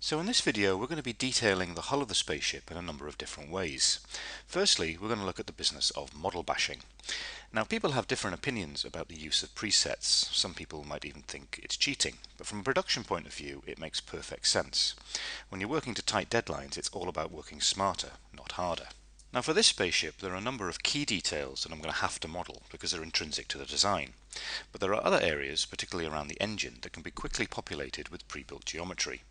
So in this video we're going to be detailing the hull of the spaceship in a number of different ways. Firstly, we're going to look at the business of model bashing. Now, people have different opinions about the use of presets. Some people might even think it's cheating, but from a production point of view it makes perfect sense. When you're working to tight deadlines, it's all about working smarter, not harder. Now, for this spaceship there are a number of key details that I'm going to have to model because they're intrinsic to the design. But there are other areas, particularly around the engine, that can be quickly populated with pre-built geometry.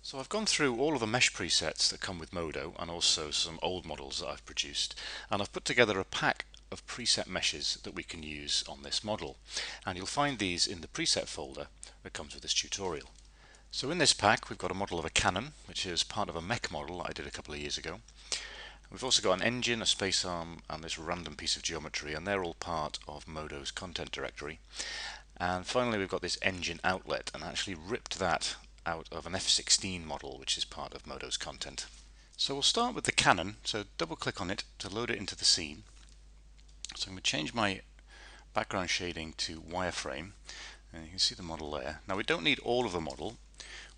So I've gone through all of the mesh presets that come with Modo and also some old models that I've produced, and I've put together a pack of preset meshes that we can use on this model, and you'll find these in the preset folder that comes with this tutorial. So in this pack we've got a model of a Canon, which is part of a mech model I did a couple of years ago. We've also got an engine, a space arm, and this random piece of geometry, and they're all part of Modo's content directory. And finally we've got this engine outlet, and I actually ripped that out of an F-16 model which is part of Modo's content. So we'll start with the Canon, so double click on it to load it into the scene. So I'm going to change my background shading to wireframe, and you can see the model there. Now we don't need all of the model,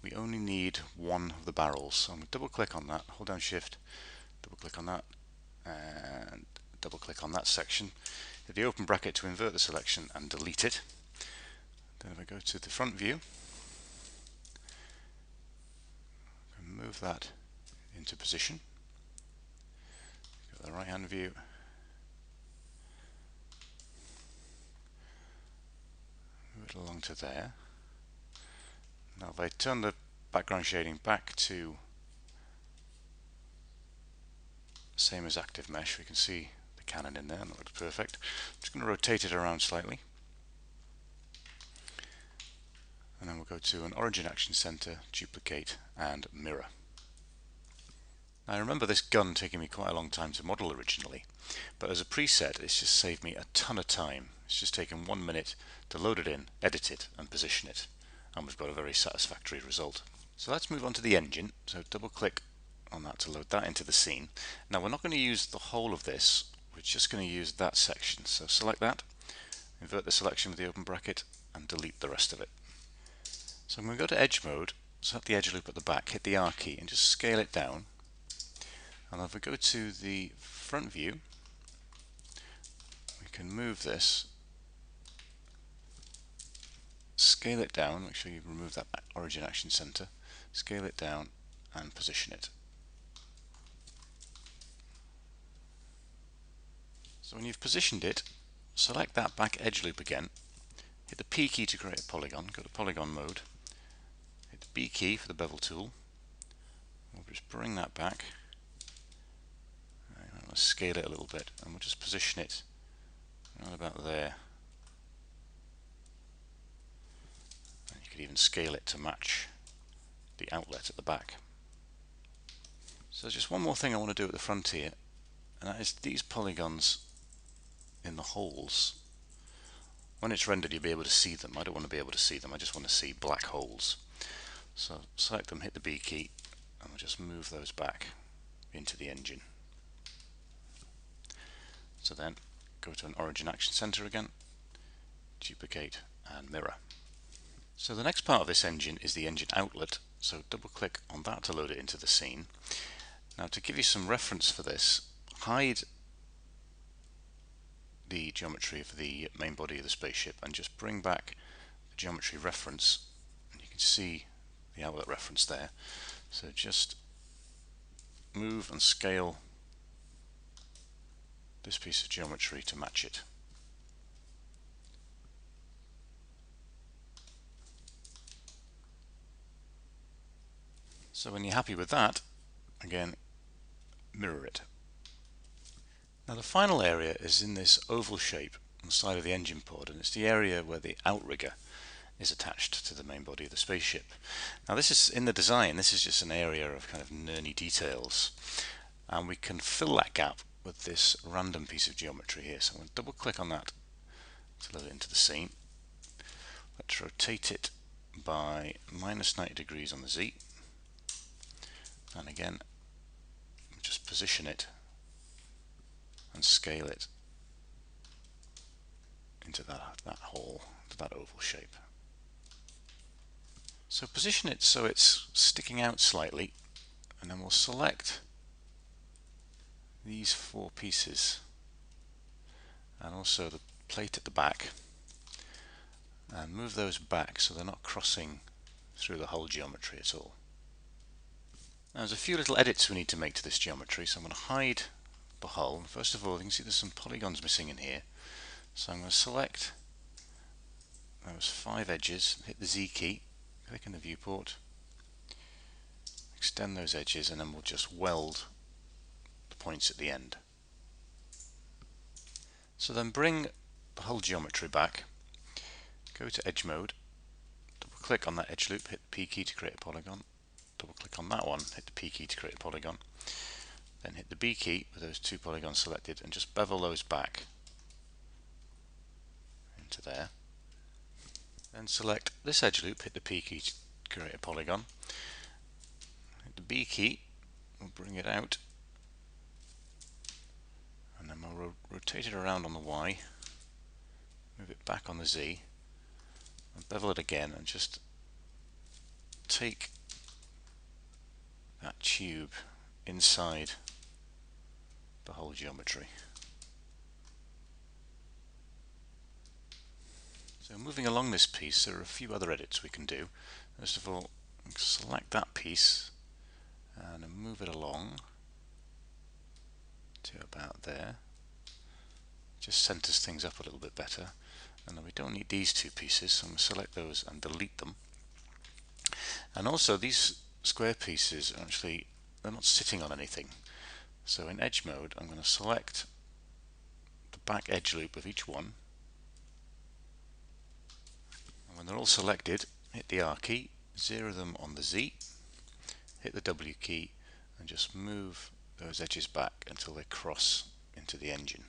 we only need one of the barrels. So I'm going to double click on that, hold down shift, double click on that, and double click on that section. Hit the open bracket to invert the selection and delete it. Then if I go to the front view, move that into position. Go to the right hand view, move it along to there. Now if I turn the background shading back to same as active mesh, we can see the Canon in there and that looks perfect. I'm just going to rotate it around slightly, and then we'll go to an origin action center, duplicate and mirror. Now I remember this gun taking me quite a long time to model originally, but as a preset it's just saved me a ton of time. It's just taken 1 minute to load it in, edit it and position it, and we've got a very satisfactory result. So let's move on to the engine. So double click on that to load that into the scene. Now we're not going to use the whole of this, we're just going to use that section. So select that, invert the selection with the open bracket and delete the rest of it. So I'm going to go to edge mode, set the edge loop at the back, hit the R key and just scale it down. And if we go to the front view, we can move this, scale it down, make sure you remove that origin action center, scale it down and position it. So when you've positioned it, select that back edge loop again, hit the P key to create a polygon, go to polygon mode, hit the B key for the bevel tool, we'll just bring that back, and let's scale it a little bit, and we'll just position it right about there. And you could even scale it to match the outlet at the back. So there's just one more thing I want to do at the front here, and that is these polygons in the holes. When it's rendered you'll be able to see them. I don't want to be able to see them, I just want to see black holes. So select them, hit the B key, and we'll just move those back into the engine. So then go to an origin action center again, duplicate and mirror. So the next part of this engine is the engine outlet, so double click on that to load it into the scene. Now to give you some reference for this, hide the geometry of the main body of the spaceship and just bring back the geometry reference, and you can see the outlet reference there. So just move and scale this piece of geometry to match it. So when you're happy with that, again mirror it. Now the final area is in this oval shape on the side of the engine pod, and it's the area where the outrigger is attached to the main body of the spaceship. Now this is in the design, this is just an area of kind of nerdy details, and we can fill that gap with this random piece of geometry here. So I'm going to double click on that to load it into the scene. Let's rotate it by -90 degrees on the Z, and again just position it and scale it into that hole, to that oval shape. So position it so it's sticking out slightly, and then we'll select these four pieces and also the plate at the back and move those back so they're not crossing through the whole geometry at all. Now, there's a few little edits we need to make to this geometry, so I'm going to hide the hull. First of all, you can see there's some polygons missing in here, so I'm going to select those 5 edges, hit the Z key, click in the viewport, extend those edges, and then we'll just weld the points at the end. So then bring the whole geometry back, go to Edge Mode, double click on that edge loop, hit the P key to create a polygon, double click on that one, hit the P key to create a polygon, then hit the B key with those 2 polygons selected and just bevel those back into there. Then select this edge loop, hit the P key to create a polygon, hit the B key, we'll bring it out, and then we'll rotate it around on the Y, move it back on the Z, and bevel it again, and just take that tube inside the whole geometry. So moving along this piece, there are a few other edits we can do. First of all, select that piece and move it along to about there. Just centers things up a little bit better. And then we don't need these 2 pieces, so I'm going to select those and delete them. And also these square pieces are actually, they're not sitting on anything. So in Edge Mode, I'm going to select the back edge loop of each one. And when they're all selected, hit the R key, zero them on the Z, hit the W key, and just move those edges back until they cross into the engine.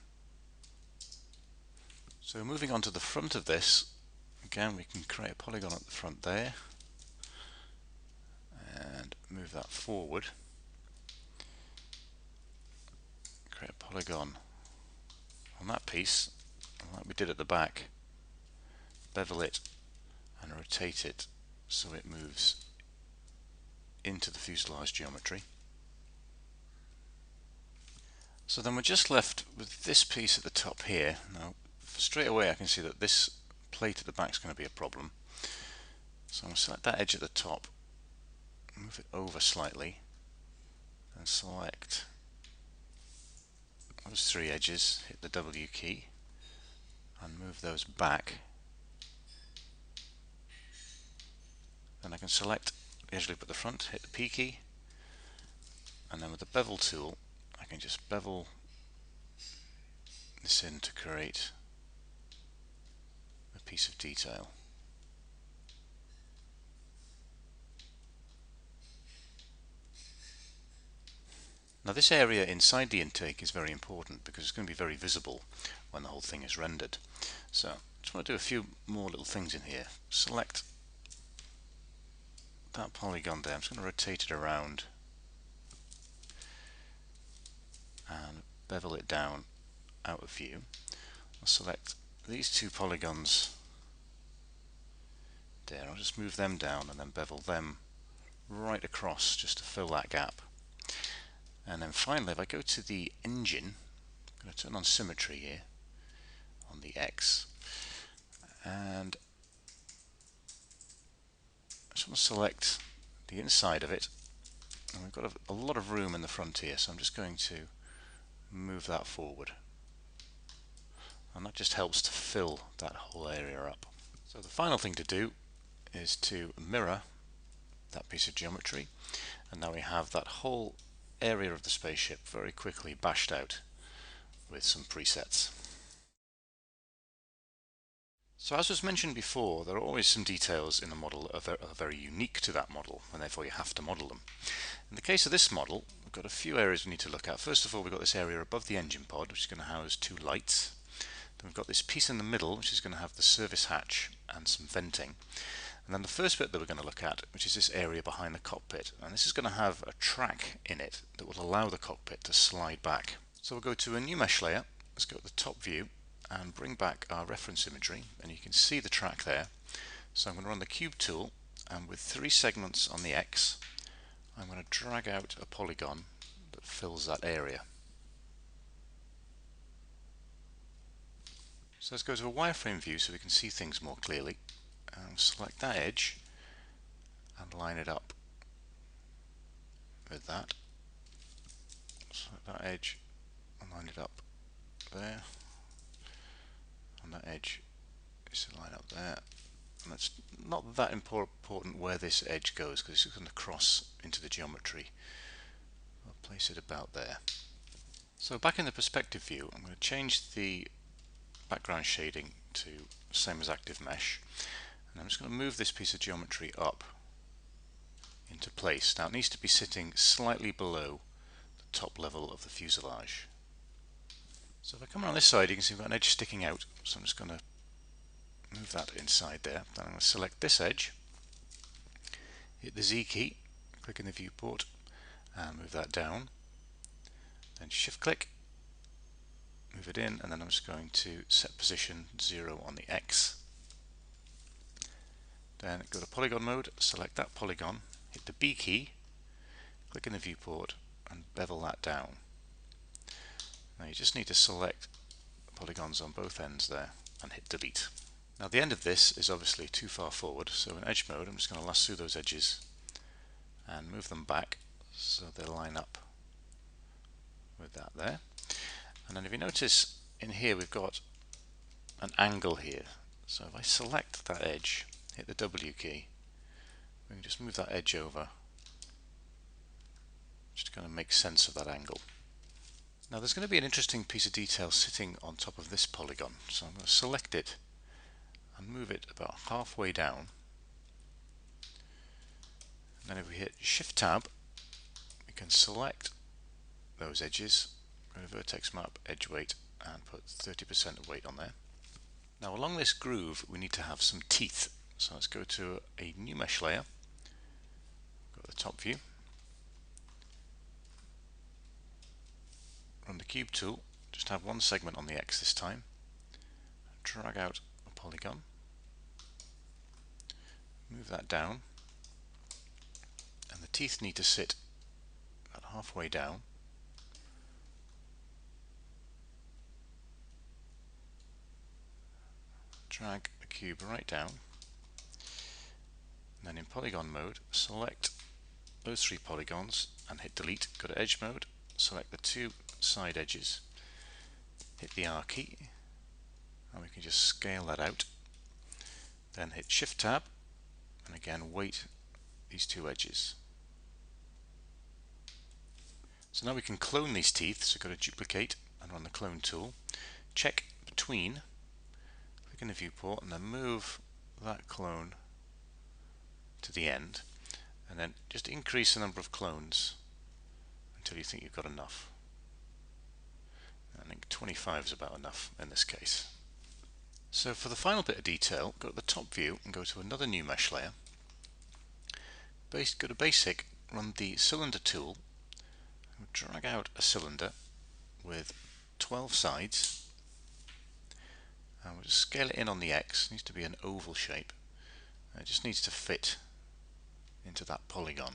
So moving on to the front of this, again we can create a polygon at the front there and move that forward. Create a polygon on that piece, and like we did at the back, bevel it and rotate it so it moves into the fuselage geometry. So then we're just left with this piece at the top here. Now straight away I can see that this plate at the back is going to be a problem. So I'm going to select that edge at the top, move it over slightly, and select those 3 edges, hit the W key, and move those back. Then I can select the edge loop at the front, hit the P key, and then with the bevel tool I can just bevel this in to create a piece of detail. Now this area inside the intake is very important because it's going to be very visible when the whole thing is rendered. So I just want to do a few more little things in here. Select that polygon there, I'm just going to rotate it around and bevel it down out of view. I'll select these 2 polygons there, I'll just move them down and then bevel them right across just to fill that gap. And then finally, if I go to the engine, I'm going to turn on symmetry here on the X, and I just want to select the inside of it, and we've got a lot of room in the front here, so I'm just going to move that forward, and that just helps to fill that whole area up. So the final thing to do is to mirror that piece of geometry, and now we have that whole area of the spaceship very quickly bashed out with some presets. So as was mentioned before, there are always some details in the model that are very unique to that model, and therefore you have to model them. In the case of this model, we've got a few areas we need to look at. First of all, we've got this area above the engine pod, which is going to house 2 lights. Then we've got this piece in the middle, which is going to have the service hatch and some venting. And then the first bit that we're going to look at, which is this area behind the cockpit, and this is going to have a track in it that will allow the cockpit to slide back. So we'll go to a new mesh layer, let's go to the top view and bring back our reference imagery, and you can see the track there. So I'm going to run the cube tool and with 3 segments on the X, I'm going to drag out a polygon that fills that area. So let's go to a wireframe view so we can see things more clearly, and select that edge and line it up with that. Select that edge and line it up there, and that edge is to line up there. And it's not that important where this edge goes because it's going to cross into the geometry. I'll place it about there. So back in the perspective view, I'm going to change the background shading to same as active mesh, and I'm just going to move this piece of geometry up into place. Now it needs to be sitting slightly below the top level of the fuselage. So if I come around this side, you can see we've got an edge sticking out, so I'm just going to move that inside there. Then I'm going to select this edge, hit the Z key, click in the viewport and move that down, then shift click, move it in, and then I'm just going to set position 0 on the X. Then go to polygon mode, select that polygon, hit the B key, click in the viewport and bevel that down. Now you just need to select polygons on both ends there and hit delete. Now the end of this is obviously too far forward, so in edge mode I'm just going to lasso those edges and move them back so they line up with that there. And then if you notice in here we've got an angle here, so if I select that edge, hit the W key, we can just move that edge over, just to kind of make sense of that angle. Now there's going to be an interesting piece of detail sitting on top of this polygon, so I'm going to select it and move it about halfway down. And then if we hit Shift Tab, we can select those edges, go to Vertex Map, Edge Weight, and put 30% of weight on there. Now along this groove we need to have some teeth, so let's go to a new mesh layer, go to the top view, run the cube tool, just have one segment on the X this time, drag out a polygon, move that down, and the teeth need to sit about halfway down. Drag the cube right down, and then in polygon mode select those 3 polygons and hit delete, go to edge mode, select the 2 side edges, hit the R key, and we can just scale that out, then hit Shift Tab and again weight these 2 edges. So now we can clone these teeth, so go to duplicate and run the clone tool, check between, click in the viewport and then move that clone to the end, and then just increase the number of clones until you think you've got enough. I think 25 is about enough in this case. So for the final bit of detail, go to the top view and go to another new mesh layer. Go to basic, run the cylinder tool, and drag out a cylinder with 12 sides, and we'll just scale it in on the X. It needs to be an oval shape. It just needs to fit into that polygon.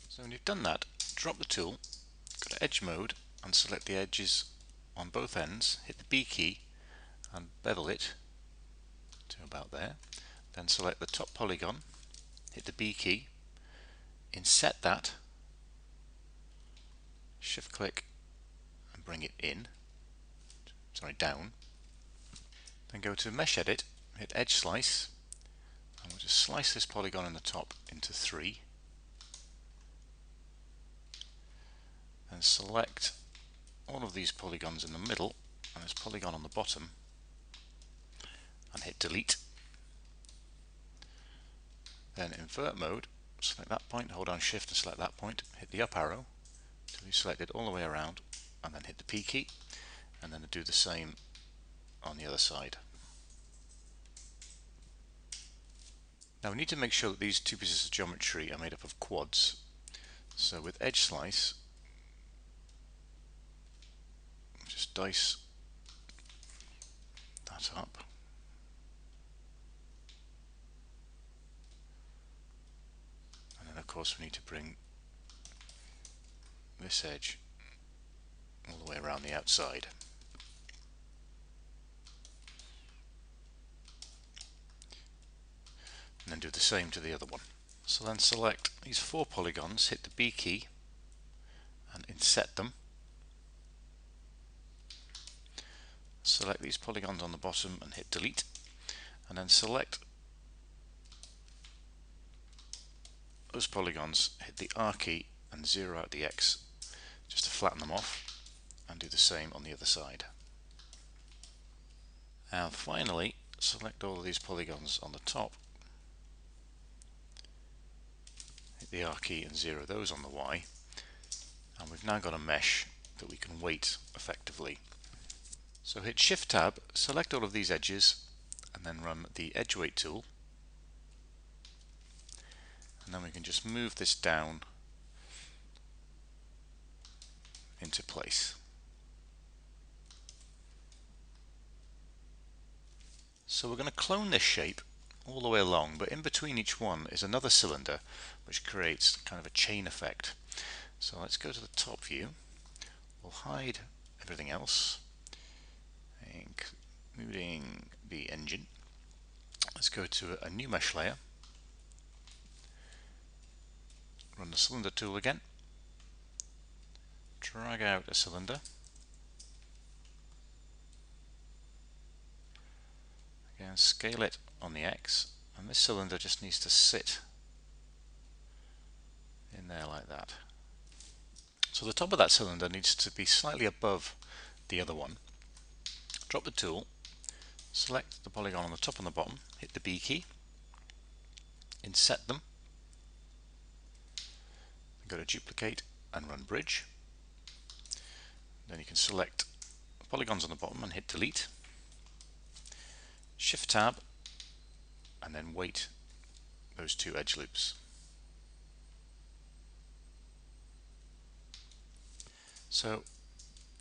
So when you've done that, drop the tool, go to edge mode and select the edges on both ends, hit the B key and bevel it to about there, then select the top polygon, hit the B key, inset that, shift click and bring it down, then go to mesh edit, hit edge slice, and we'll just slice this polygon in the top into 3, and select all of these polygons in the middle and this polygon on the bottom and hit delete. Then invert mode, select that point, hold down shift and select that point, hit the up arrow until you select it all the way around, and then hit the P key, and then do the same on the other side. Now we need to make sure that these 2 pieces of geometry are made up of quads. So with edge slice, just dice that up. course we need to bring this edge all the way around the outside. And then do the same to the other one. So then select these 4 polygons, hit the B key and inset them. Select these polygons on the bottom and hit delete, and then select those polygons, hit the R key and 0 out the X just to flatten them off, and do the same on the other side. Now finally select all of these polygons on the top, hit the R key and 0 those on the Y, and we've now got a mesh that we can weight effectively. So hit Shift Tab, select all of these edges and then run the Edgeway Tool, and then we can just move this down into place. So we're going to clone this shape all the way along, but in between each one is another cylinder which creates kind of a chain effect. So let's go to the top view, we'll hide everything else, including the engine. Let's go to a new mesh layer, run the cylinder tool again, drag out a cylinder, again scale it on the X, and this cylinder just needs to sit in there like that. So the top of that cylinder needs to be slightly above the other one. Drop the tool, select the polygon on the top and the bottom, hit the B key, inset them, go to duplicate and run bridge. Then you can select the polygons on the bottom and hit delete, Shift Tab, and then weight those 2 edge loops. So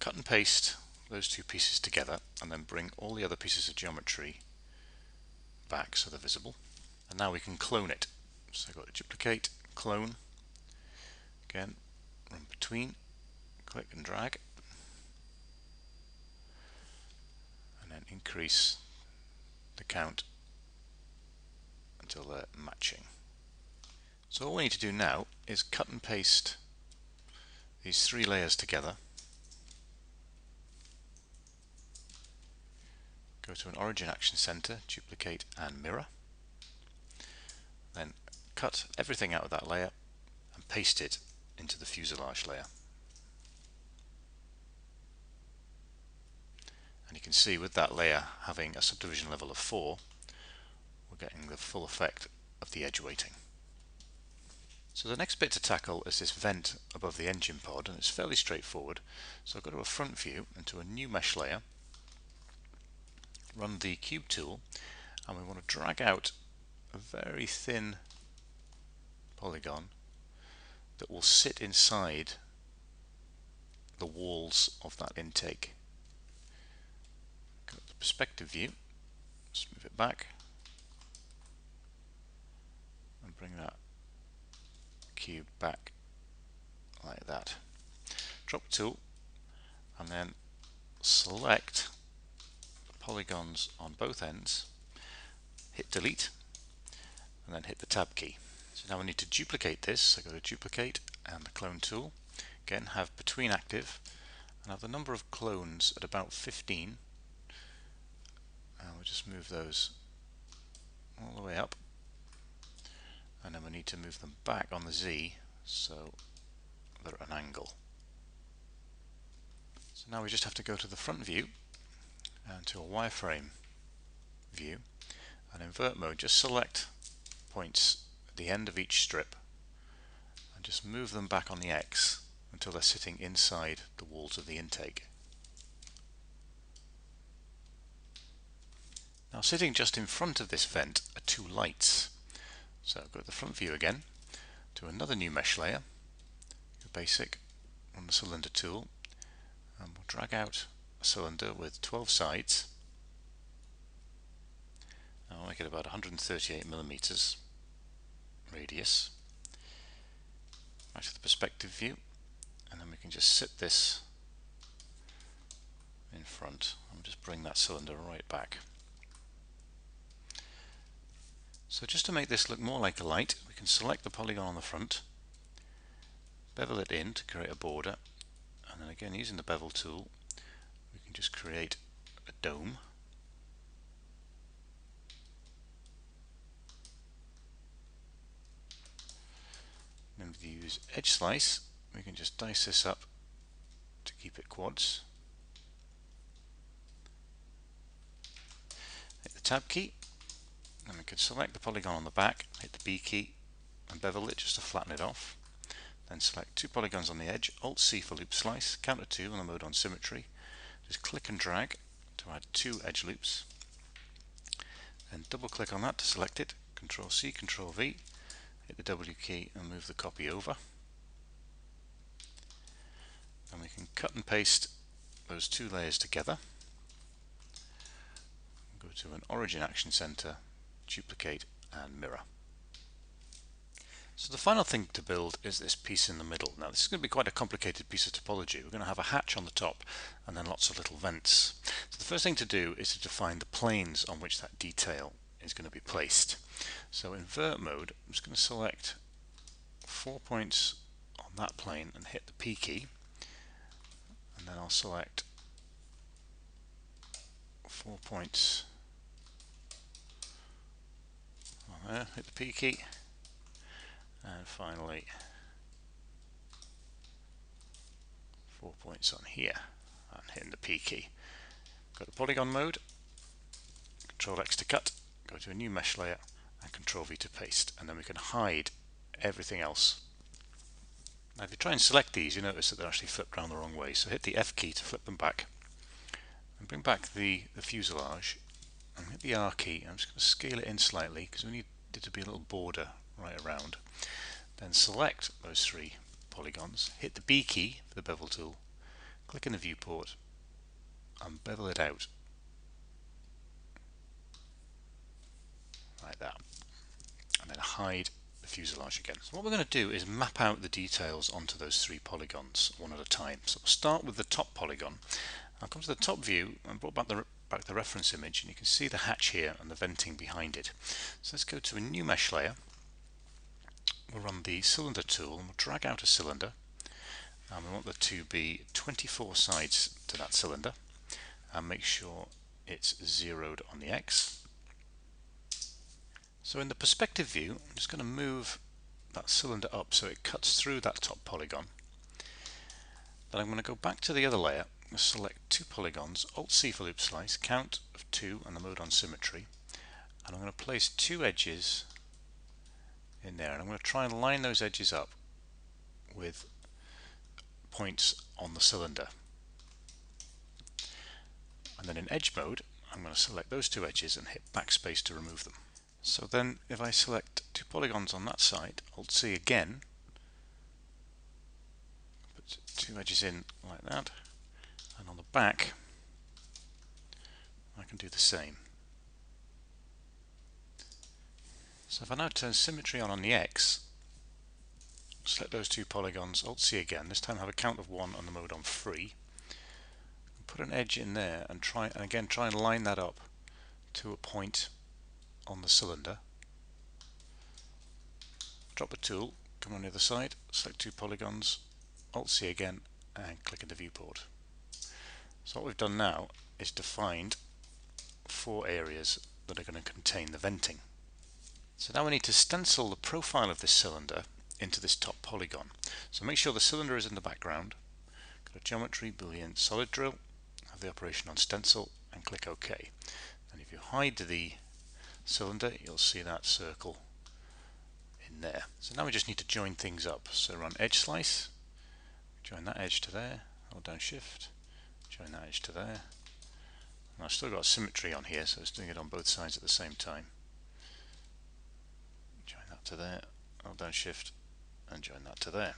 cut and paste those 2 pieces together and then bring all the other pieces of geometry back so they're visible. And now we can clone it. So go to duplicate, clone, again run between, click and drag, and then increase the count until they're matching. So all we need to do now is cut and paste these 3 layers together, go to an origin action center, duplicate and mirror, then cut everything out of that layer and paste it into the fuselage layer. And you can see with that layer having a subdivision level of 4, we're getting the full effect of the edge weighting. So the next bit to tackle is this vent above the engine pod, and it's fairly straightforward. So I'll go to a front view and to a new mesh layer, run the cube tool, and we want to drag out a very thin polygon that will sit inside the walls of that intake. Go to the perspective view, just move it back and bring that cube back like that. Drop the tool and then select the polygons on both ends, hit delete and then hit the tab key. So now we need to duplicate this, so go to duplicate and the clone tool, again have between active and have the number of clones at about 15, and we'll just move those all the way up, and then we need to move them back on the Z so they're at an angle. So now we just have to go to the front view and to a wireframe view, and in invert mode just select points at the end of each strip and just move them back on the X until they're sitting inside the walls of the intake. Now sitting just in front of this vent are 2 lights. So go to the front view again, to another new mesh layer, go basic, run the cylinder tool, and we'll drag out a cylinder with 12 sides. I'll make it about 138 millimeters radius. back to the perspective view, and then we can just sit this in front and just bring that cylinder right back. So just to make this look more like a light, we can select the polygon on the front, bevel it in to create a border, and then again using the bevel tool we can just create a dome. Then with the use edge slice we can just dice this up to keep it quads. Hit the tab key, and we can select the polygon on the back, hit the B key and bevel it just to flatten it off. Then select two polygons on the edge, Alt-C for loop slice, counter 2 on the mode on symmetry. Just click and drag to add two edge loops. Then double click on that to select it, Control-C, Control-V, hit the W key and move the copy over. And we can cut and paste those two layers together. Go to an origin action center, duplicate and mirror. So the final thing to build is this piece in the middle. Now this is going to be quite a complicated piece of topology. We're going to have a hatch on the top and then lots of little vents. So the first thing to do is to define the planes on which that detail is going to be placed. So in vert mode I'm just going to select 4 points on that plane and hit the P key, and then I'll select 4 points on there, hit the P key, and finally 4 points on here and hitting the P key. Go to polygon mode, Control X to cut, go to a new mesh layer and Control V to paste, and then we can hide everything else. Now if you try and select these you notice that they're actually flipped around the wrong way, so hit the F key to flip them back and bring back the fuselage and hit the R key. I'm just going to scale it in slightly because we need it to be a little border right around. Then select those three polygons, hit the B key for the bevel tool, click in the viewport and bevel it out like that, and then hide the fuselage again. So what we're going to do is map out the details onto those three polygons one at a time. So we'll start with the top polygon. I'll come to the top view and brought back the reference image, and you can see the hatch here and the venting behind it. So let's go to a new mesh layer. We'll run the cylinder tool and we'll drag out a cylinder, and we want there to be 24 sides to that cylinder, and make sure it's zeroed on the X. So in the perspective view I'm just going to move that cylinder up so it cuts through that top polygon. Then I'm going to go back to the other layer and select two polygons, Alt-C for loop slice, count of 2 and the mode on symmetry, and I'm going to place two edges in there, and I'm going to try and line those edges up with points on the cylinder. And then in edge mode I'm going to select those two edges and hit backspace to remove them. So then if I select two polygons on that side, Alt-C again, put two edges in like that, and on the back I can do the same. So if I now turn symmetry on the X, select those two polygons, Alt-C again, this time have a count of 1 and the mode on free, put an edge in there and try and line that up to a point on the cylinder. Drop the tool, come on the other side, select two polygons, Alt-C again and click in the viewport. So what we've done now is defined 4 areas that are going to contain the venting. So now we need to stencil the profile of this cylinder into this top polygon. So make sure the cylinder is in the background, go to Geometry, Boolean, Solid Drill, have the operation on stencil and click OK. And if you hide the cylinder you'll see that circle in there. So now we just need to join things up. So run edge slice, join that edge to there, hold down shift, join that edge to there. And I've still got symmetry on here, so it's doing it on both sides at the same time. Join that to there, hold down shift and join that to there.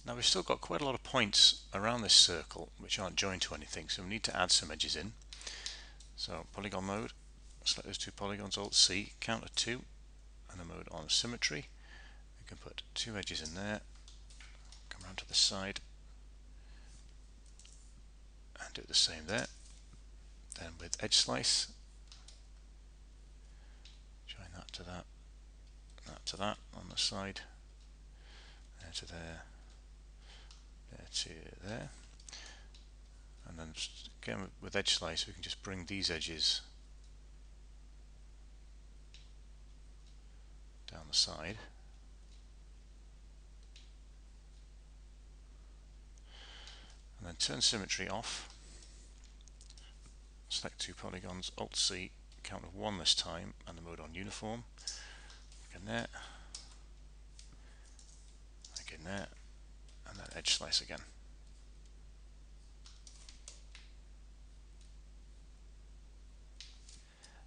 Now we've still got quite a lot of points around this circle which aren't joined to anything, so we need to add some edges in. So polygon mode, select those two polygons, Alt-C, counter 2 and the mode on symmetry. We can put two edges in there around to the side and do the same there. Then with edge slice, join that to that, that to that on the side, there to there, there to there. And then again with edge slice we can just bring these edges down the side. And then turn symmetry off. Select two polygons, Alt-C, count of 1 this time, and the mode on uniform. Again there, again there, and then edge slice again.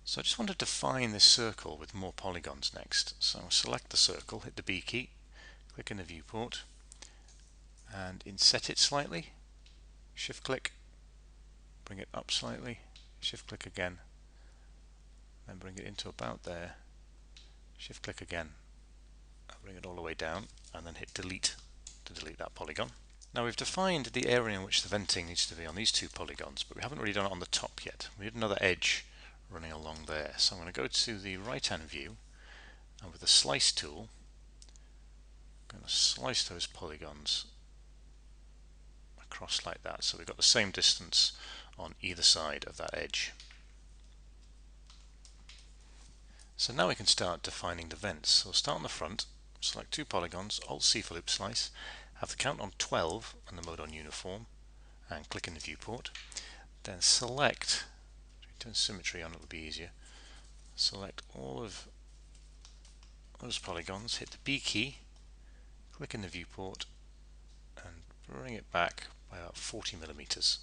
So I just want to define this circle with more polygons next. So I'll select the circle, hit the B key, click in the viewport, and inset it slightly, shift click, bring it up slightly, shift click again, then bring it into about there, shift click again, bring it all the way down, and then hit delete to delete that polygon. Now we've defined the area in which the venting needs to be on these two polygons, but we haven't really done it on the top yet. We need another edge running along there. So I'm going to go to the right hand view, and with the slice tool I'm going to slice those polygons across like that, so we've got the same distance on either side of that edge. So now we can start defining the vents. So we'll start on the front, select two polygons, Alt-C for loop slice, have the count on 12 and the mode on uniform, and click in the viewport. Then select, turn symmetry on, it'll be easier, select all of those polygons, hit the B key, click in the viewport, and bring it back by about 40 millimeters.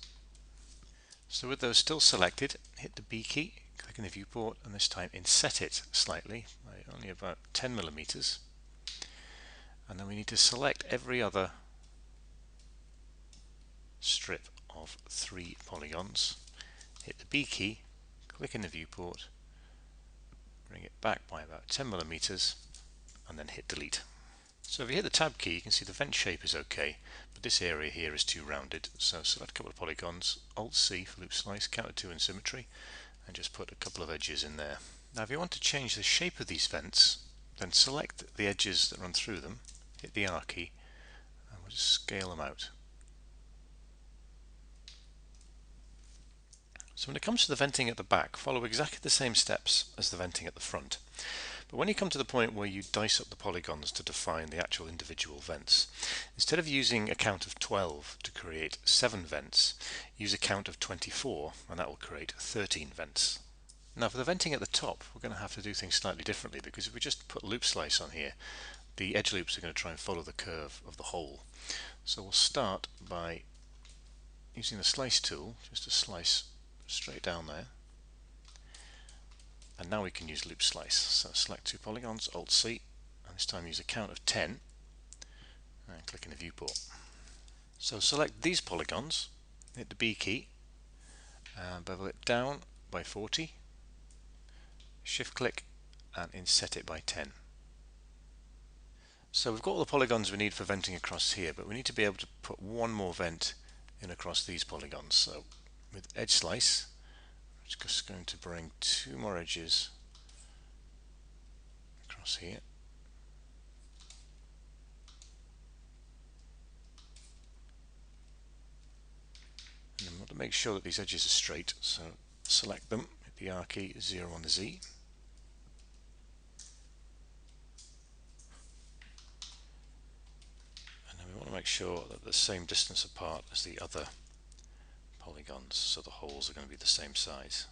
So with those still selected, hit the B key, click in the viewport, and this time inset it slightly by only about 10 millimeters. And then we need to select every other strip of 3 polygons, hit the B key, click in the viewport, bring it back by about 10 millimeters, and then hit delete. So if you hit the tab key, you can see the vent shape is okay, but this area here is too rounded. So select a couple of polygons, Alt-C for loop slice, count to 2 in symmetry, and just put a couple of edges in there. Now if you want to change the shape of these vents, then select the edges that run through them, hit the R key, and we'll just scale them out. So when it comes to the venting at the back, follow exactly the same steps as the venting at the front. But when you come to the point where you dice up the polygons to define the actual individual vents, instead of using a count of 12 to create 7 vents, use a count of 24 and that will create 13 vents. Now for the venting at the top, we're going to have to do things slightly differently, because if we just put loop slice on here, the edge loops are going to try and follow the curve of the hole. So we'll start by using the slice tool just to slice straight down there, and now we can use loop slice. So select two polygons, Alt-C, and this time use a count of 10 and click in the viewport. So select these polygons, hit the B key and bevel it down by 40, shift click and inset it by 10. So we've got all the polygons we need for venting across here, but we need to be able to put one more vent in across these polygons. So with edge slice, I'm just going to bring 2 more edges across here. And then we want to make sure that these edges are straight, so select them, hit the R key, 0 on the Z. And then we want to make sure that they're the same distance apart as the other polygons, so the holes are going to be the same size.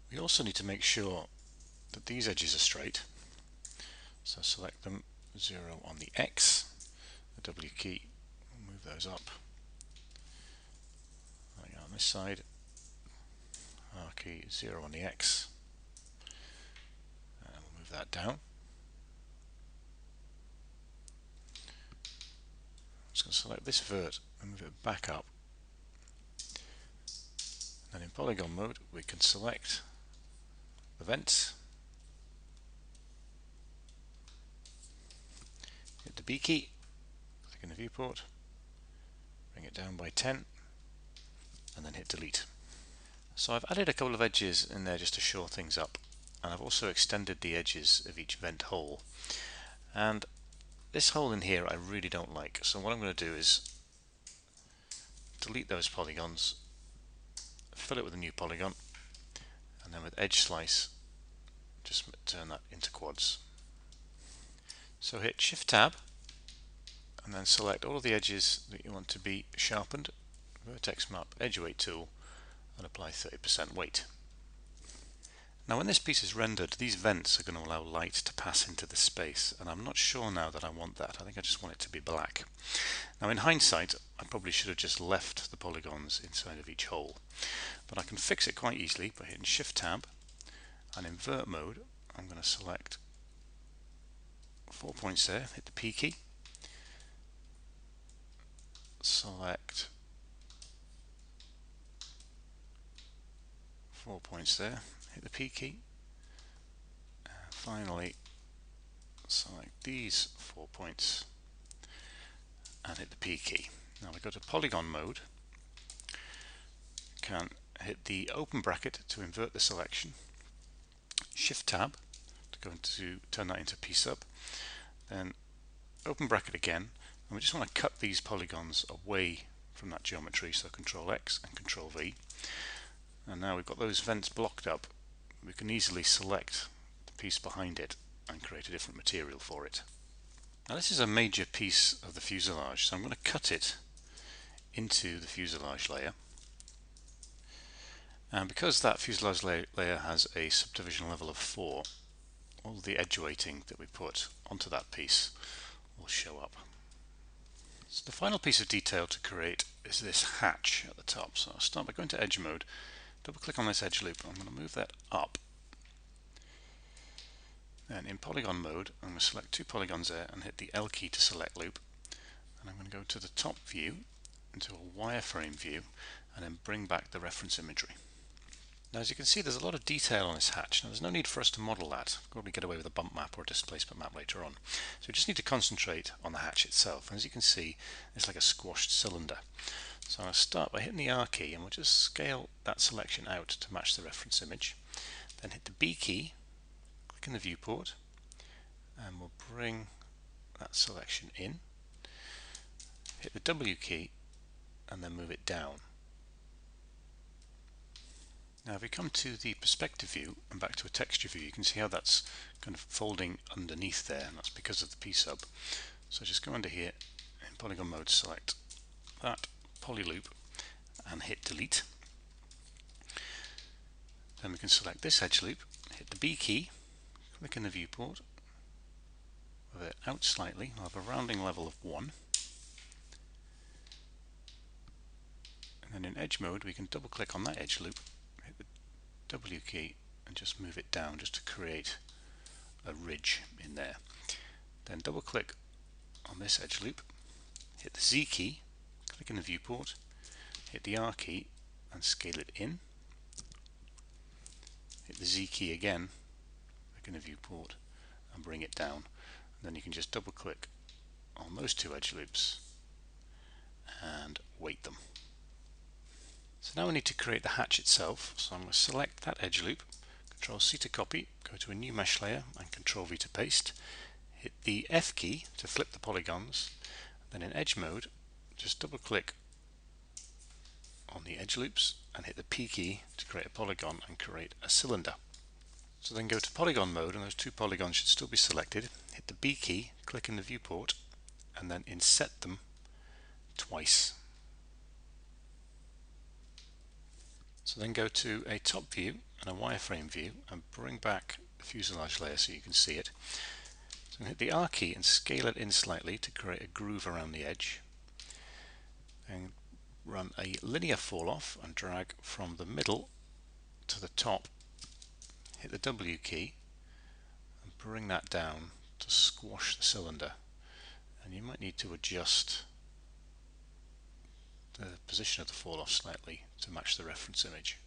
We also need to make sure that these edges are straight, so select them, 0 on the X, the W key, we'll move those up. On this side, R key, 0 on the X, and we'll move that down. I'm just going to select this vert and move it back up. And in polygon mode we can select the vents, hit the B key, click in the viewport, bring it down by 10, and then hit delete. So I've added a couple of edges in there just to shore things up, and I've also extended the edges of each vent hole. And this hole in here I really don't like, so what I'm going to do is delete those polygons, fill it with a new polygon, and then with edge slice just turn that into quads. So hit Shift Tab and then select all of the edges that you want to be sharpened, vertex map, Edgeway Tool, and apply 30% weight. Now when this piece is rendered, these vents are going to allow light to pass into the space, and I'm not sure now that I want that. I think I just want it to be black. Now in hindsight, I probably should have just left the polygons inside of each hole, but I can fix it quite easily by hitting Shift Tab, and in Vert mode I'm going to select 4 points there, hit the P key, select 4 points there, hit the P key, and finally select these 4 points and hit the P key. Now we go to polygon mode, can hit the open bracket to invert the selection, Shift Tab to go into turn that into P sub, then open bracket again, and we just want to cut these polygons away from that geometry, so Control X and Control V. And now we've got those vents blocked up, we can easily select the piece behind it and create a different material for it. Now this is a major piece of the fuselage, so I'm going to cut it into the fuselage layer. And because that fuselage layer has a subdivision level of 4, all the edge weighting that we put onto that piece will show up. So the final piece of detail to create is this hatch at the top. So I'll start by going to edge mode, double click on this edge loop, I'm going to move that up. Then in polygon mode I'm going to select 2 polygons there and hit the L key to select loop, and I'm going to go to the top view into a wireframe view and then bring back the reference imagery. Now as you can see, there's a lot of detail on this hatch. Now there's no need for us to model that. We'll probably get away with a bump map or a displacement map later on. So we just need to concentrate on the hatch itself. And as you can see, it's like a squashed cylinder. So I'll start by hitting the R key, and we'll just scale that selection out to match the reference image. Then hit the B key, click in the viewport, and we'll bring that selection in. Hit the W key, and then move it down. Now if we come to the perspective view and back to a texture view, you can see how that's kind of folding underneath there, and that's because of the P-sub. So just go under here, in polygon mode select that poly loop and hit delete. Then we can select this edge loop, hit the B key, click in the viewport, move it out slightly, I'll have a rounding level of 1. And then in edge mode we can double click on that edge loop, hit the W key and just move it down just to create a ridge in there. Then double click on this edge loop, hit the Z key, click in the viewport, hit the R key and scale it in. Hit the Z key again, click in the viewport and bring it down. And then you can just double click on those 2 edge loops and weight them. So now we need to create the hatch itself, so I'm going to select that edge loop, Control C to copy, go to a new mesh layer and Control V to paste, hit the F key to flip the polygons, then in edge mode just double click on the edge loops and hit the P key to create a polygon and create a cylinder. So then go to polygon mode, and those 2 polygons should still be selected, hit the B key, click in the viewport and then inset them twice. So then go to a top view and a wireframe view and bring back the fuselage layer so you can see it. So hit the R key and scale it in slightly to create a groove around the edge. And run a linear fall off and drag from the middle to the top. Hit the W key and bring that down to squash the cylinder. And you might need to adjust the position of the fall off slightly to match the reference image.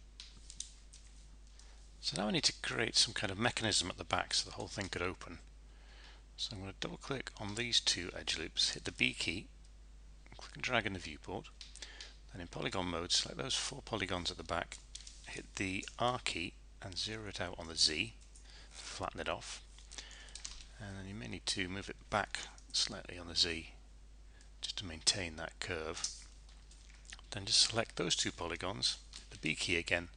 So now I need to create some kind of mechanism at the back so the whole thing could open. So I'm going to double click on these 2 edge loops, hit the B key click and drag in the viewport. Then in polygon mode, select those 4 polygons at the back, hit the R key and zero it out on the Z to flatten it off. And then you may need to move it back slightly on the Z just to maintain that curve. Then just select those 2 polygons, hit the B key again,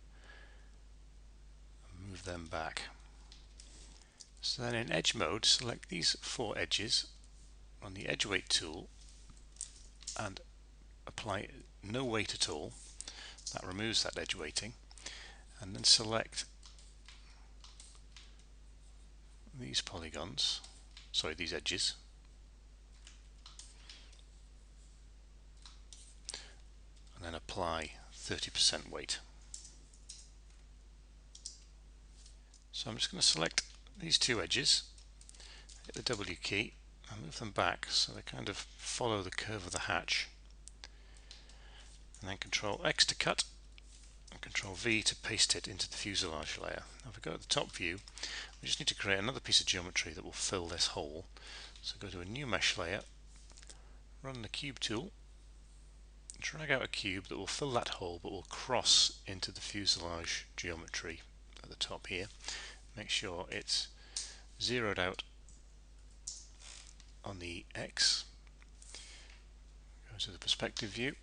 and move them back. So then in edge mode, select these 4 edges on the Edgeway Tool and apply no weight at all. That removes that edge weighting. And then select these polygons, these edges, and then apply 30% weight. So I'm just going to select these 2 edges, hit the W key and move them back so they kind of follow the curve of the hatch, and then Control X to cut and Control V to paste it into the fuselage layer. Now if we go to the top view, we just need to create another piece of geometry that will fill this hole. So go to a new mesh layer, run the cube tool, drag out a cube that will fill that hole but will cross into the fuselage geometry at the top here. Make sure it's zeroed out on the X. Go to the perspective view,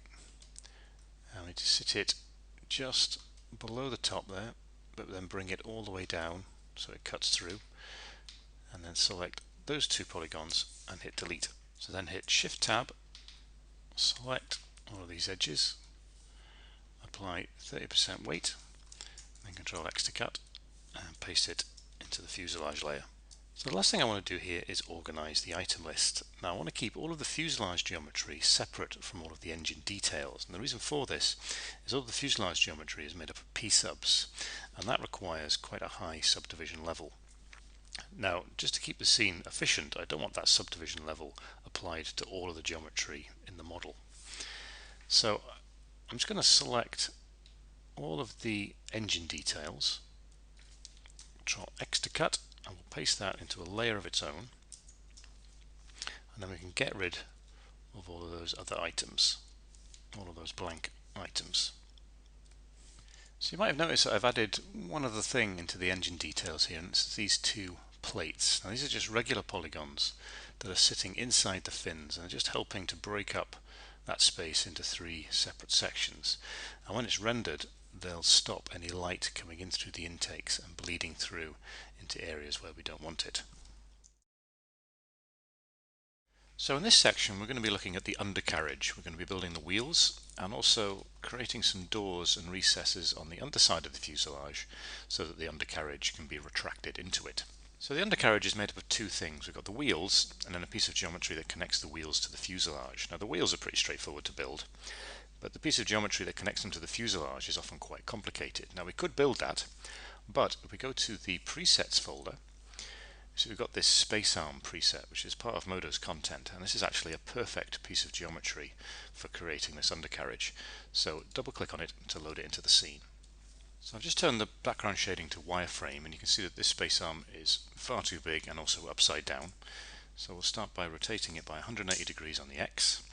and we need to sit it just below the top there, but then bring it all the way down so it cuts through, and then select those 2 polygons and hit delete. So then hit Shift Tab, select all of these edges, apply 30% weight, then Control X to cut and paste it into the fuselage layer. So the last thing I want to do here is organize the item list. Now I want to keep all of the fuselage geometry separate from all of the engine details, and the reason for this is all of the fuselage geometry is made up of P-subs, and that requires quite a high subdivision level. Now just to keep the scene efficient, I don't want that subdivision level applied to all of the geometry in the model. So I'm just going to select all of the engine details, Control X to cut, and we'll paste that into a layer of its own, and then we can get rid of all of those other items, all of those blank items. So you might have noticed that I've added one other thing into the engine details here, and it's these 2 plates. Now these are just regular polygons that are sitting inside the fins and are just helping to break up that space into 3 separate sections, and when it's rendered they'll stop any light coming in through the intakes and bleeding through into areas where we don't want it. So in this section we're going to be looking at the undercarriage. We're going to be building the wheels and also creating some doors and recesses on the underside of the fuselage so that the undercarriage can be retracted into it. So the undercarriage is made up of 2 things. We've got the wheels and then a piece of geometry that connects the wheels to the fuselage. Now the wheels are pretty straightforward to build, but the piece of geometry that connects them to the fuselage is often quite complicated. Now we could build that, but if we go to the presets folder, so we've got this space arm preset which is part of Modo's content, and this is actually a perfect piece of geometry for creating this undercarriage. So double click on it to load it into the scene. So I've just turned the background shading to wireframe, and you can see that this space arm is far too big and also upside down. So we'll start by rotating it by 180 degrees on the X,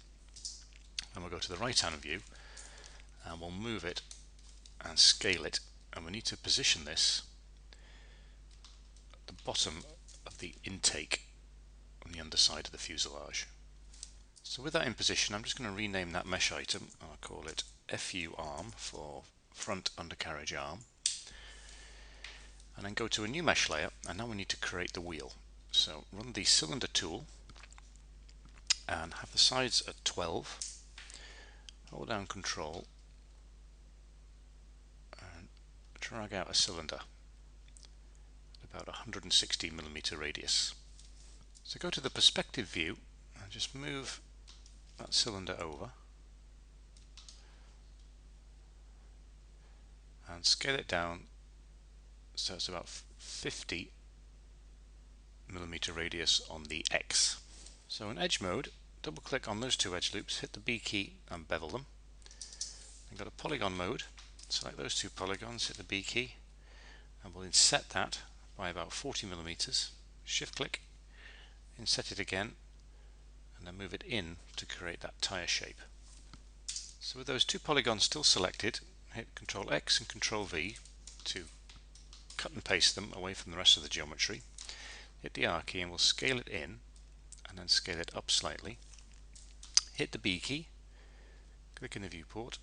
and we'll go to the right hand view and we'll move it and scale it, and we need to position this at the bottom of the intake on the underside of the fuselage. So with that in position, I'm just going to rename that mesh item. I'll call it FU arm for front undercarriage arm, and then go to a new mesh layer, and now we need to create the wheel. So run the cylinder tool and have the sides at 12, hold down Control and drag out a cylinder at about 160mm radius. So go to the perspective view and just move that cylinder over and scale it down so it's about 50mm radius on the X. So in edge mode, double click on those 2 edge loops, hit the B key and bevel them. Then go to polygon mode, select those 2 polygons, hit the B key, and we'll inset that by about 40mm. Shift click, inset it again, and then move it in to create that tyre shape. So with those two polygons still selected, hit Ctrl X and Ctrl V to cut and paste them away from the rest of the geometry. Hit the R key and we'll scale it in and then scale it up slightly. Hit the B key, click in the viewport,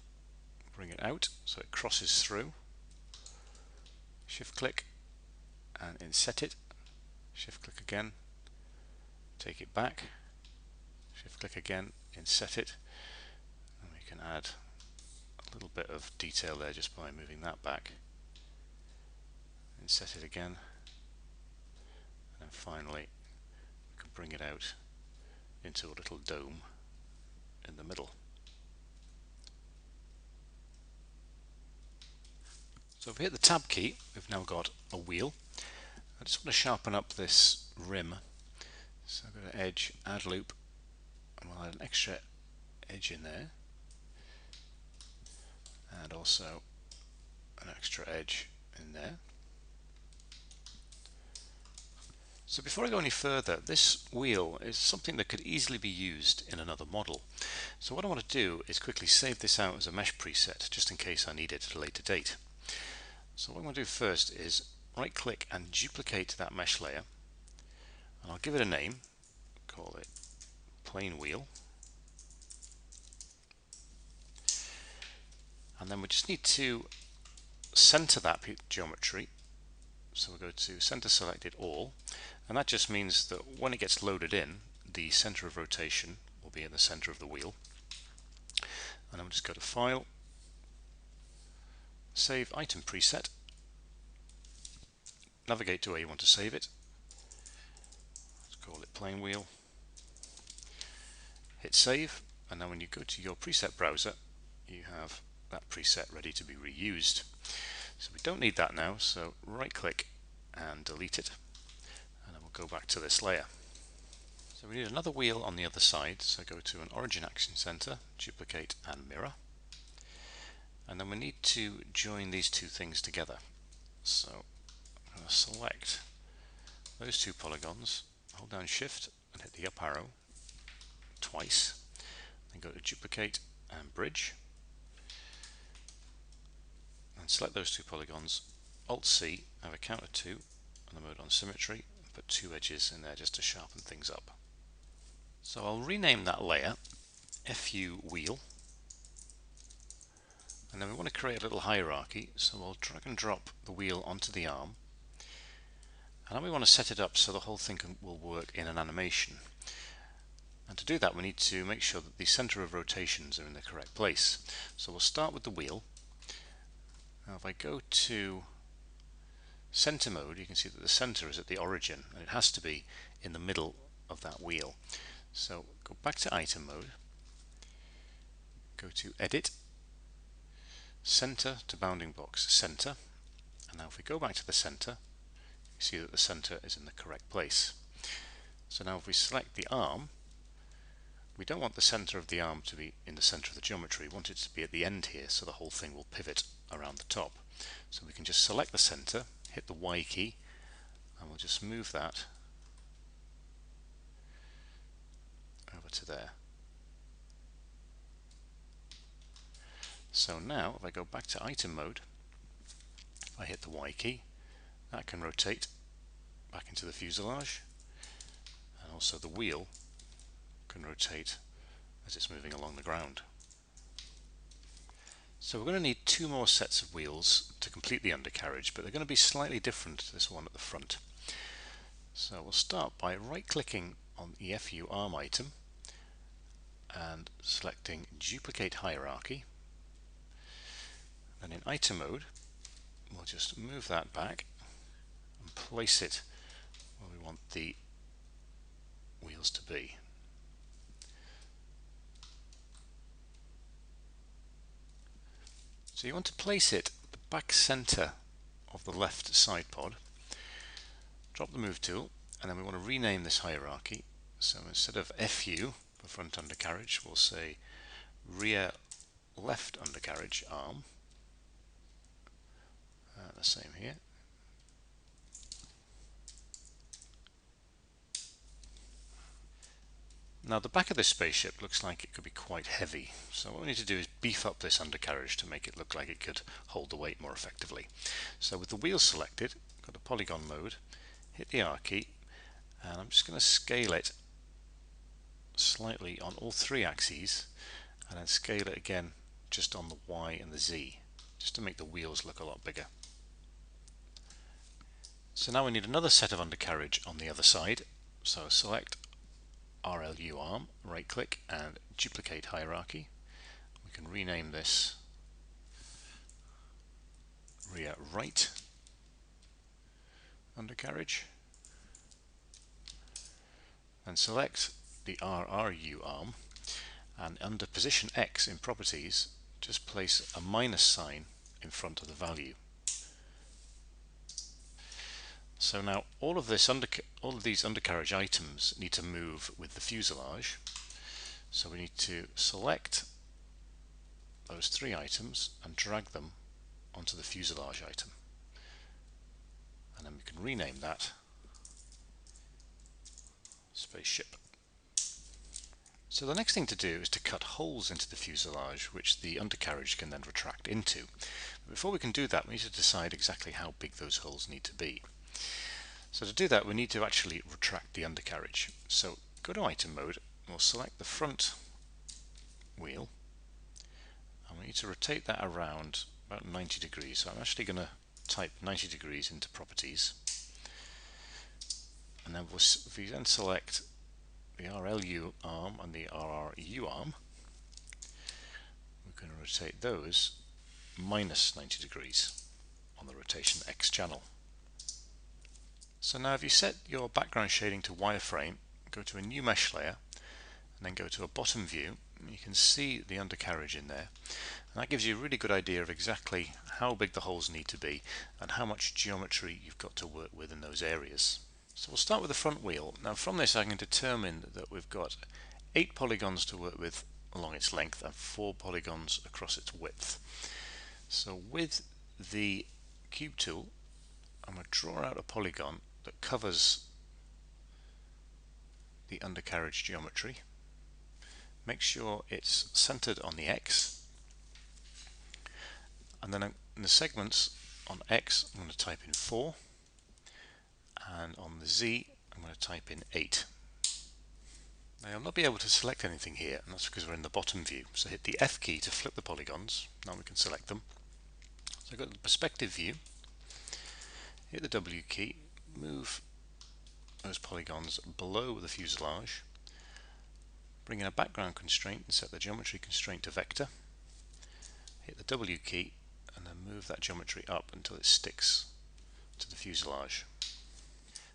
bring it out so it crosses through. Shift click and inset it. Shift click again, take it back. Shift click again, inset it. And we can add a little bit of detail there just by moving that back. Inset it again. And then finally we can bring it out into a little dome in the middle. So if we hit the tab key, we've now got a wheel. I just want to sharpen up this rim. So go to Edge, Add Loop, and we'll add an extra edge in there. And also an extra edge in there. So before I go any further, this wheel is something that could easily be used in another model. So what I want to do is quickly save this out as a mesh preset, just in case I need it at a later date. So what I'm going to do first is right click and duplicate that mesh layer, and I'll give it a name, call it plane wheel, and then we just need to center that geometry. So we'll go to center selected all, and that just means that when it gets loaded in, the center of rotation will be in the center of the wheel. And then we'll just go to File, Save Item Preset, navigate to where you want to save it. Let's call it plane wheel. Hit Save, and then when you go to your preset browser, you have that preset ready to be reused. So we don't need that now, so right click and delete it, and then we'll go back to this layer. So we need another wheel on the other side, so go to an Origin Action Center, duplicate and mirror, and then we need to join these two things together. So I'm going to select those two polygons, hold down Shift and hit the up arrow twice, then go to duplicate and bridge, and select those two polygons, Alt C, have a counter 2 and the mode on symmetry, and put two edges in there just to sharpen things up. So I'll rename that layer FU wheel, and then we want to create a little hierarchy, so we'll drag and drop the wheel onto the arm, and then we want to set it up so the whole thing will work in an animation. And to do that we need to make sure that the center of rotations are in the correct place. So we'll start with the wheel. Now if I go to center mode, you can see that the center is at the origin, and it has to be in the middle of that wheel. So go back to item mode, go to edit, center to bounding box center, and now if we go back to the center, you see that the center is in the correct place. So now if we select the arm, we don't want the center of the arm to be in the center of the geometry, we want it to be at the end here, so the whole thing will pivot around the top. So we can just select the center, hit the Y key, and we'll just move that over to there. So now if I go back to item mode, if I hit the Y key, that can rotate back into the fuselage, and also the wheel can rotate as it's moving along the ground. So we're going to need two more sets of wheels to complete the undercarriage, but they're going to be slightly different to this one at the front. So we'll start by right clicking on the FU arm item and selecting duplicate hierarchy, and in item mode we'll just move that back and place it where we want the wheels to be. So you want to place it at the back center of the left side pod, drop the move tool, and then we want to rename this hierarchy. So instead of FU for front undercarriage, we'll say rear left undercarriage arm. The same here. Now the back of this spaceship looks like it could be quite heavy, so what we need to do is beef up this undercarriage to make it look like it could hold the weight more effectively. So with the wheels selected, go to polygon mode, hit the R key, and I'm just going to scale it slightly on all three axes, and then scale it again just on the Y and the Z, just to make the wheels look a lot bigger. So now we need another set of undercarriage on the other side, so select RLU arm, right click and duplicate hierarchy. We can rename this rear right undercarriage, and select the RRU arm, and under position X in properties just place a minus sign in front of the value. So now all of these undercarriage items need to move with the fuselage, so we need to select those three items and drag them onto the fuselage item, and then we can rename that Spaceship. So the next thing to do is to cut holes into the fuselage which the undercarriage can then retract into. But before we can do that, we need to decide exactly how big those holes need to be. So to do that, we need to actually retract the undercarriage. So go to item mode, we'll select the front wheel, and we need to rotate that around about 90 degrees. So I'm actually going to type 90 degrees into properties, and then if we then select the RLU arm and the RRU arm, we're going to rotate those minus 90 degrees on the rotation X channel. So now if you set your background shading to wireframe, go to a new mesh layer, and then go to a bottom view, and you can see the undercarriage in there, and that gives you a really good idea of exactly how big the holes need to be and how much geometry you've got to work with in those areas. So we'll start with the front wheel. Now from this I can determine that we've got 8 polygons to work with along its length and 4 polygons across its width. So with the cube tool, I'm going to draw out a polygon that covers the undercarriage geometry. Make sure it's centered on the X, and then in the segments on X I'm going to type in 4, and on the Z I'm going to type in 8. Now I'll not be able to select anything here, and that's because we're in the bottom view, so hit the F key to flip the polygons. Now we can select them. So I've got the perspective view, hit the W key, move those polygons below the fuselage, bring in a background constraint and set the geometry constraint to vector, hit the W key and then move that geometry up until it sticks to the fuselage.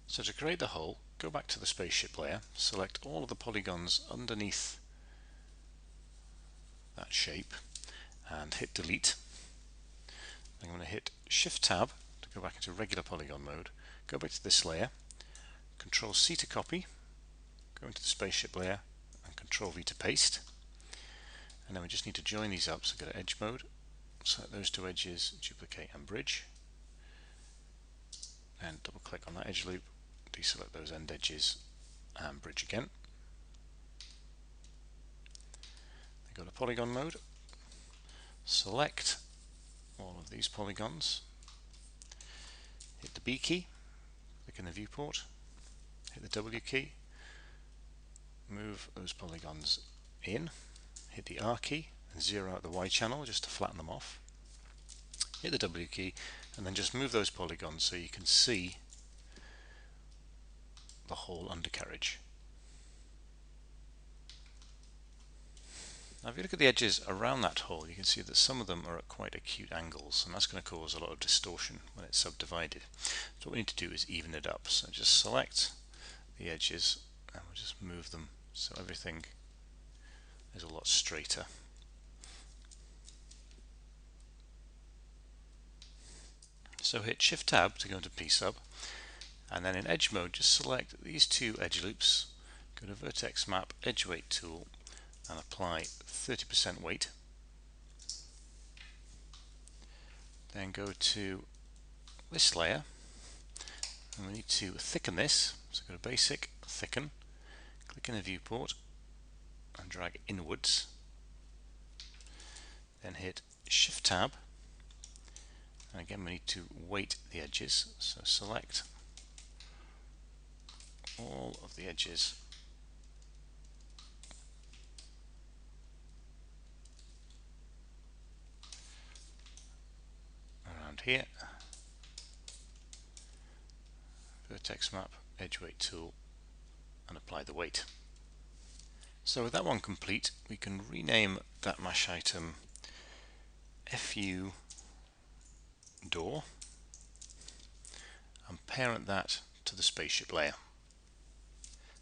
So to create the hole, go back to the spaceship layer, select all of the polygons underneath that shape and hit delete. I'm going to hit Shift Tab to go back into regular polygon mode, go back to this layer, Control C to copy, go into the spaceship layer and Control V to paste, and then we just need to join these up. So go to edge mode, select those two edges, duplicate and bridge, and double click on that edge loop, deselect those end edges and bridge again. Then go to polygon mode, select all of these polygons, hit the B key, click in the viewport, hit the W key, move those polygons in, hit the R key and zero out the Y channel just to flatten them off, hit the W key and then just move those polygons so you can see the whole undercarriage. Now if you look at the edges around that hole, you can see that some of them are at quite acute angles, and that's going to cause a lot of distortion when it's subdivided. So what we need to do is even it up. So just select the edges and we'll just move them so everything is a lot straighter. So hit Shift Tab to go into P-Sub, and then in Edge mode just select these two edge loops, go to Vertex Map, Edgeway Tool, and apply 30% weight. Then go to this layer, and we need to thicken this, so go to Basic, Thicken, click in the viewport, and drag inwards. Then hit Shift Tab, and again we need to weight the edges, so select all of the edges around here, vertex map, Edgeway Tool, and apply the weight. So with that one complete, we can rename that mesh item FU door and parent that to the spaceship layer.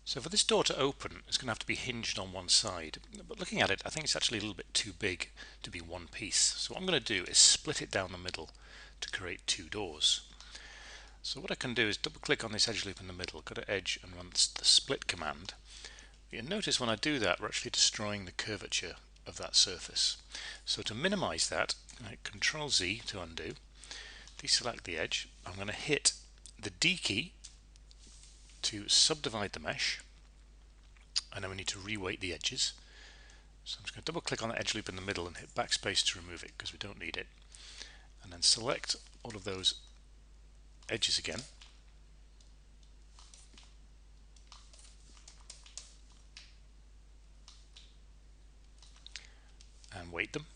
So for this door to open, it's going to have to be hinged on one side, but looking at it, I think it's actually a little bit too big to be one piece. So what I'm going to do is split it down the middle to create two doors. So what I can do is double click on this edge loop in the middle, go to Edge and run the split command. You'll notice when I do that, we're actually destroying the curvature of that surface. So to minimize that, I hit Control Z to undo, deselect the edge. I'm going to hit the D key to subdivide the mesh, and then we need to reweight the edges. So I'm just going to double click on the edge loop in the middle and hit backspace to remove it because we don't need it, and then select all of those edges again, and weight them.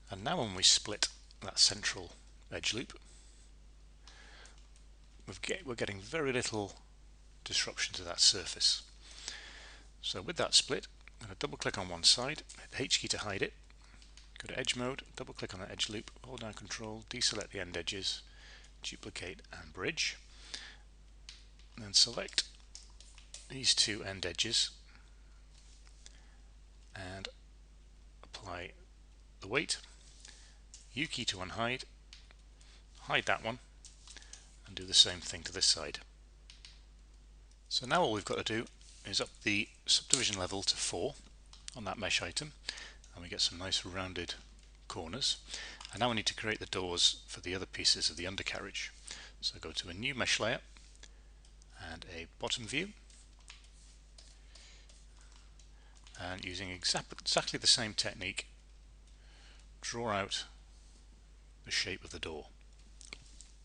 And now when we split that central edge loop, we're getting very little disruption to that surface. So with that split, I'm going to double click on one side, hit the H key to hide it, go to edge mode, double click on the edge loop, hold down Control, deselect the end edges, duplicate and bridge, and then select these two end edges and apply the weight, U key to unhide, hide that one, and do the same thing to this side. So now all we've got to do is up the subdivision level to 4 on that mesh item, and we get some nice rounded corners. And now we need to create the doors for the other pieces of the undercarriage. So go to a new mesh layer and a bottom view, and using exactly the same technique, draw out the shape of the door.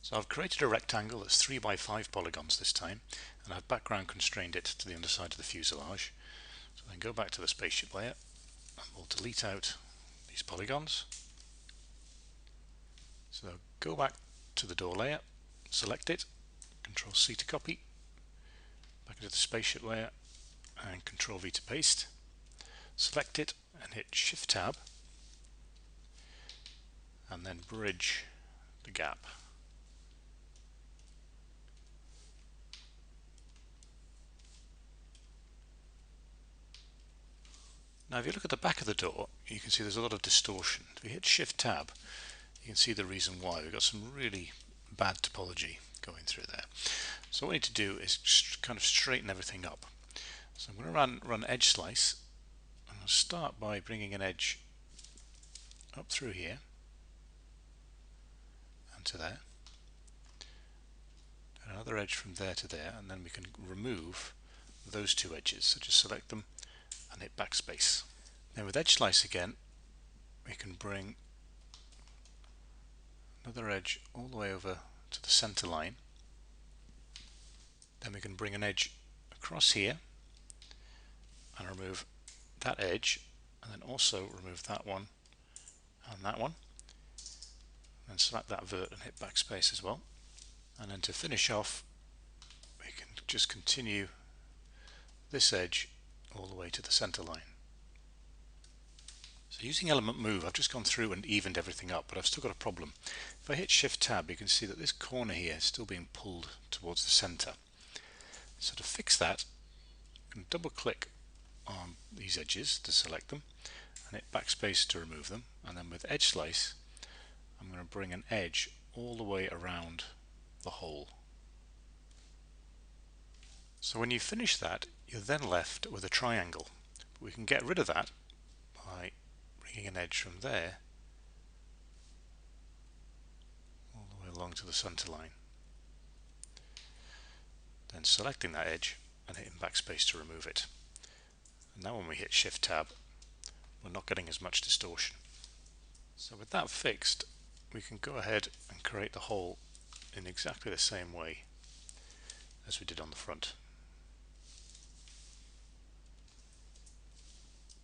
So I've created a rectangle that's 3 by 5 polygons this time, and I've background constrained it to the underside of the fuselage. So then go back to the spaceship layer and we'll delete out these polygons. So go back to the door layer, select it, Control C to copy, back into the spaceship layer and Control V to paste, select it and hit Shift Tab, and then bridge the gap. Now if you look at the back of the door, you can see there's a lot of distortion. If we hit Shift Tab, you can see the reason why. We've got some really bad topology going through there. So what we need to do is kind of straighten everything up. So I'm going to run Edge Slice. I'm going to start by bringing an edge up through here and to there, and another edge from there to there, and then we can remove those two edges. So just select them and hit backspace. Then with Edge Slice again, we can bring another edge all the way over to the center line. Then we can bring an edge across here and remove that edge, and then also remove that one and that one, and select that vert and hit backspace as well. And then to finish off, we can just continue this edge all the way to the center line. So using element move, I've just gone through and evened everything up, but I've still got a problem. If I hit Shift Tab, you can see that this corner here is still being pulled towards the center. So to fix that, I'm going to double click on these edges to select them and hit backspace to remove them, and then with Edge Slice I'm going to bring an edge all the way around the hole. So when you finish that, you're then left with a triangle. But we can get rid of that by bringing an edge from there all the way along to the center line, then selecting that edge and hitting backspace to remove it. And now when we hit Shift Tab, we're not getting as much distortion. So with that fixed, we can go ahead and create the hole in exactly the same way as we did on the front.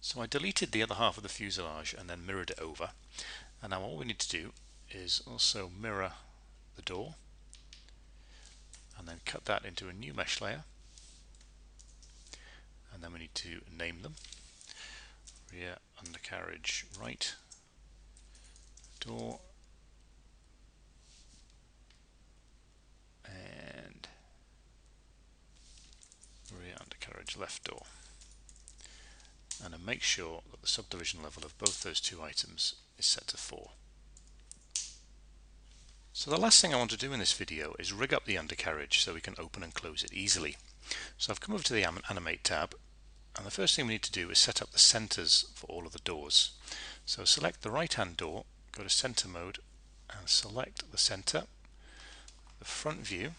So I deleted the other half of the fuselage and then mirrored it over, and now all we need to do is also mirror the door and then cut that into a new mesh layer, and then we need to name them: rear undercarriage right door and rear undercarriage left door, and then make sure that the subdivision level of both those two items is set to 4. So the last thing I want to do in this video is rig up the undercarriage so we can open and close it easily. So I've come over to the Animate tab, and the first thing we need to do is set up the centers for all of the doors. So select the right hand door, go to center mode and select the center, the front view,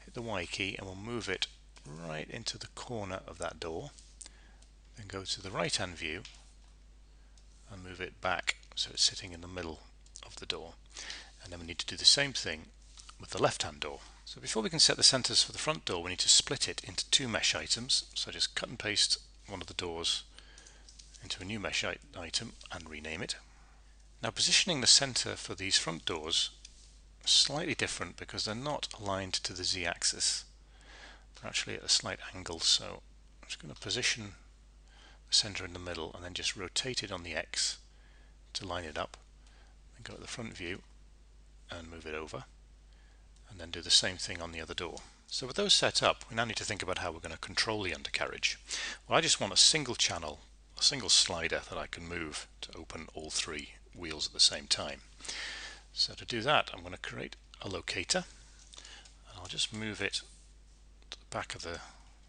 hit the Y key and we'll move it right into the corner of that door. Then go to the right hand view and move it back so it's sitting in the middle of the door. And then we need to do the same thing with the left hand door. So before we can set the centers for the front door, we need to split it into 2 mesh items. So just cut and paste one of the doors into a new mesh item and rename it. Now positioning the center for these front doors is slightly different because they're not aligned to the Z-axis. They're actually at a slight angle, so I'm just going to position the center in the middle and then just rotate it on the X to line it up. Then go to the front view and move it over, and then do the same thing on the other door. So with those set up, we now need to think about how we're going to control the undercarriage. Well, I just want a single channel, a single slider that I can move to open all 3 wheels at the same time. So to do that, I'm going to create a locator, and I'll just move it to the back of the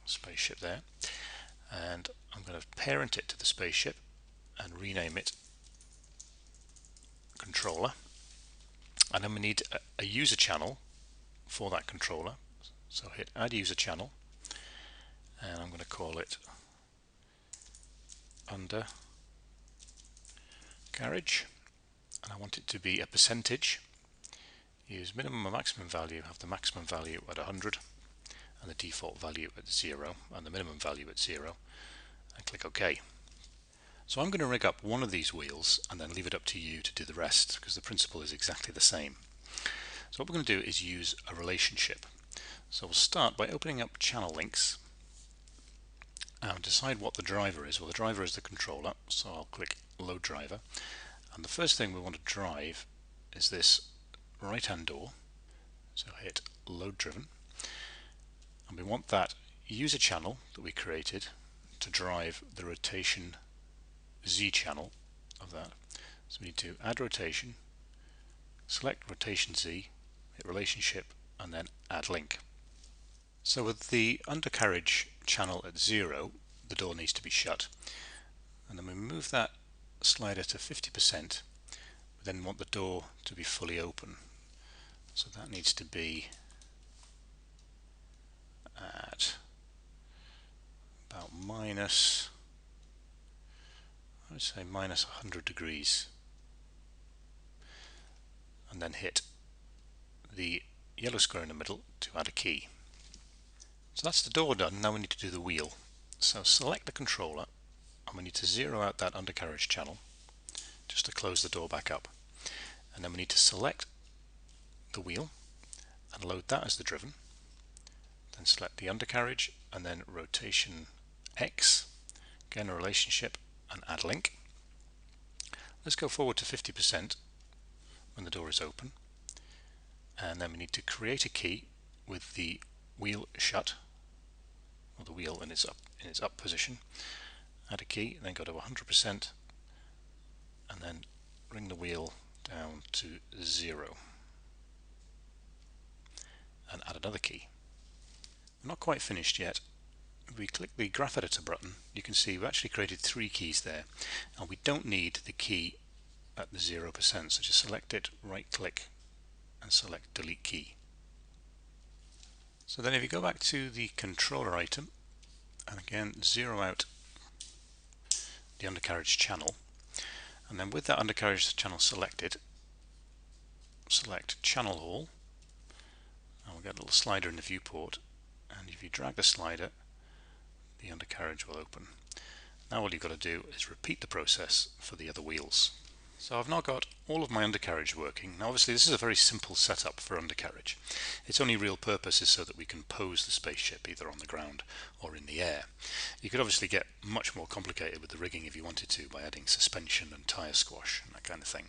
spaceship there, and I'm going to parent it to the spaceship and rename it controller. And then we need a user channel for that controller, so hit add user channel, and I'm going to call it undercarriage, and I want it to be a percentage. Use minimum and maximum value, have the maximum value at 100 and the default value at 0 and the minimum value at 0, and click OK. So I'm going to rig up one of these wheels and then leave it up to you to do the rest, because the principle is exactly the same. So what we're going to do is use a relationship. So we'll start by opening up channel links and decide what the driver is. Well, the driver is the controller, so I'll click load driver, and the first thing we want to drive is this right hand door, so hit load driven, and we want that user channel that we created to drive the rotation Z channel of that. So we need to add rotation, select rotation Z, hit relationship, and then add link. So with the undercarriage channel at 0, the door needs to be shut, and then we move that slider to 50%. We then want the door to be fully open, so that needs to be at about minus, I would say minus 100 degrees, and then hit the yellow square in the middle to add a key. So that's the door done. Now we need to do the wheel. So select the controller, and we need to zero out that undercarriage channel just to close the door back up, and then we need to select the wheel and load that as the driven, then select the undercarriage and then rotation X, again a relationship, and add link. Let's go forward to 50% when the door is open, and then we need to create a key with the wheel shut, or the wheel in its up position. Add a key, then go to 100%, and then bring the wheel down to 0, and add another key. We're not quite finished yet. If we click the graph editor button, you can see we've actually created 3 keys there, and we don't need the key at the 0%, so just select it, right click, and select delete key. So then if you go back to the controller item and again zero out the undercarriage channel, and then with that undercarriage channel selected, select channel all, and we'll get a little slider in the viewport, and if you drag the slider, the undercarriage will open. Now all you've got to do is repeat the process for the other wheels. So I've now got all of my undercarriage working. Now obviously this is a very simple setup for undercarriage. Its only real purpose is so that we can pose the spaceship either on the ground or in the air. You could obviously get much more complicated with the rigging if you wanted to by adding suspension and tyre squash and that kind of thing.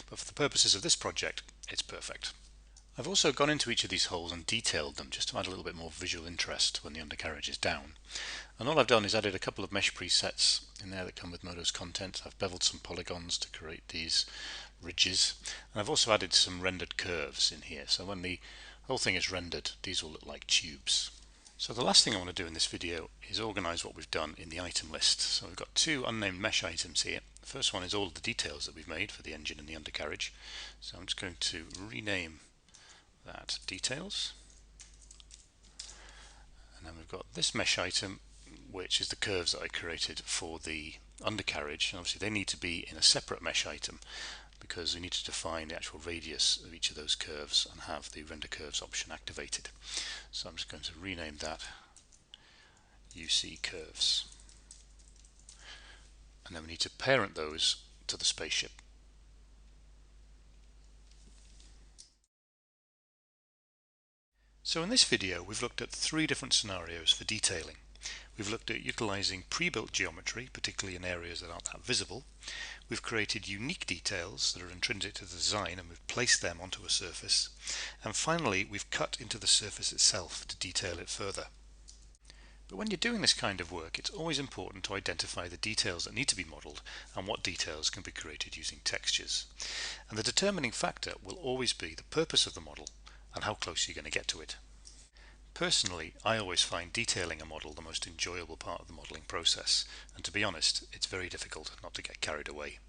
But for the purposes of this project, it's perfect. I've also gone into each of these holes and detailed them just to add a little bit more visual interest when the undercarriage is down. And all I've done is added a couple of mesh presets in there that come with Modo's content. I've beveled some polygons to create these ridges, and I've also added some rendered curves in here, so when the whole thing is rendered these will look like tubes. So the last thing I want to do in this video is organise what we've done in the item list. So we've got two unnamed mesh items here. The first one is all of the details that we've made for the engine and the undercarriage, so I'm just going to rename that details. And then we've got this mesh item, which is the curves that I created for the undercarriage, and obviously they need to be in a separate mesh item because we need to define the actual radius of each of those curves and have the render curves option activated. So I'm just going to rename that UC curves, and then we need to parent those to the spaceship. So in this video we've looked at three different scenarios for detailing. We've looked at utilising pre-built geometry, particularly in areas that aren't that visible. We've created unique details that are intrinsic to the design and we've placed them onto a surface. And finally we've cut into the surface itself to detail it further. But when you're doing this kind of work, it's always important to identify the details that need to be modelled and what details can be created using textures. And the determining factor will always be the purpose of the model and how close you're going to get to it. Personally, I always find detailing a model the most enjoyable part of the modelling process, and to be honest, it's very difficult not to get carried away.